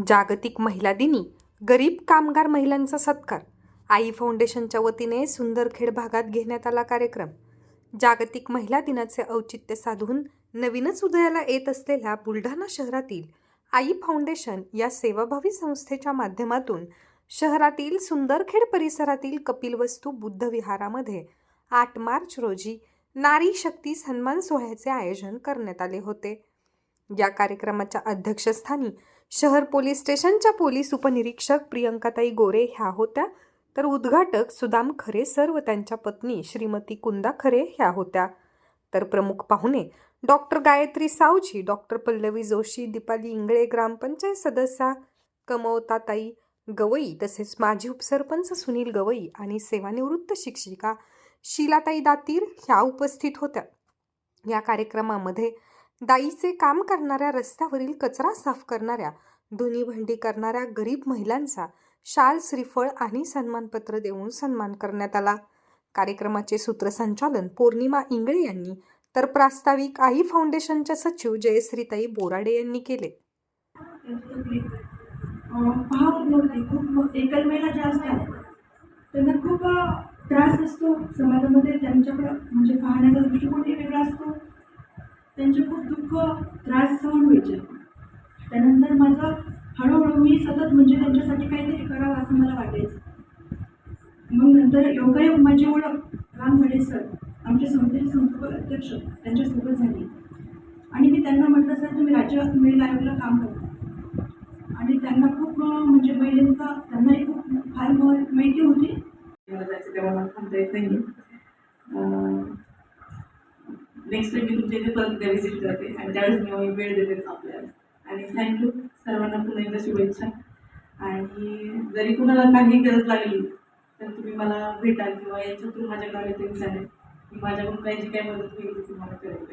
जागतिक महिला दिनी गरीब कामगार महिलांचा सत्कार. आई फाउंडेशनच्या वतीने सुंदरखेड भागात घेण्यात आला कार्यक्रम. जागतिक महिला दिनाचे औचित्य साधून नवीनच उदयाला येत असलेल्या बुलढाणा शहरातील आई फाउंडेशन या सेवाभावी संस्थेच्या माध्यमातून शहरातील सुंदरखेड परिसरातील कपिलवस्तू बुद्ध विहारामध्ये 8 मार्च रोजी नारी शक्ती सन्मान सोहळ्याचे आयोजन करण्यात आले होते. या कार्यक्रमाच्या अध्यक्षस्थानी शहर पोलीस स्टेशनच्या पोलीस उपनिरीक्षक प्रियंकाताई गोरे ह्या होत्या, तर उद्घाटक सुदाम खरे सर व त्यांच्या पत्नी श्रीमती कुंदा खरे ह्या होत्या. तर प्रमुख पाहुणे डॉक्टर गायत्री सावजी, डॉक्टर पल्लवी जोशी, दीपाली इंगळे, ग्रामपंचायत सदस्या कमवताताई गवई, तसेच माजी उपसरपंच सुनील गवई आणि सेवानिवृत्त शिक्षिका शीलाताई दातीर ह्या उपस्थित होत्या. या कार्यक्रमामध्ये दाईचे काम करणाऱ्या, रस्त्यावरील कचरा साफ करणाऱ्या, धुनी भांडी करणाऱ्या गरीब महिलांचा शाल, श्रीफळ आणि सन्मानपत्र देऊन सन्मान करण्यात आला. कार्यक्रमाचे सूत्रसंचालन पौर्णिमा इंगळे यांनी, तर प्रास्ताविक आई फाउंडेशनच्या सचिव जयश्रीताई बोराडे यांनी केले. खूप एकल महिला ज्या असतात त्यांना खूप त्रास असतो समाजामध्ये. त्यांच्याकडं म्हणजे पाहण्याचा दृष्टिकोनही वेगळा असतो. त्यांचे खूप दुःख, त्रास सहन व्हायचे. त्यानंतर माझं हळूहळू मी सतत म्हणजे त्यांच्यासाठी काहीतरी करावं असं मला वाटायचं. मग नंतर योगायोग माझी ओळख राम भडे सर, आमचे संस्थेचे संस्थापक अध्यक्ष, त्यांच्यासोबत झाली. आणि मी त्यांना म्हटलं, सर तुम्ही राज्य महिला आयोगाला काम करता आणि त्यांना खूप म्हणजे महिलांचा त्यांनाही खूप फार माहिती होती. मला त्याचं तेव्हा मला थांबता येत नाही. नेक्स्ट टाइम मी तुमच्या इथे परत एकदा व्हिजिट करते आणि त्यावेळेस मी वेळ देते आपल्याला. आणि थँक्यू सर्वांना पुन्हा एकदा शुभेच्छा. आणि जरी कुणाला काही गरज लागली तर तुम्ही मला भेटाल किंवा याच्यातून माझ्याकडे येते चालेल. मी माझ्याकडून काही जी काही मदत होईल ती तुम्हाला करेल.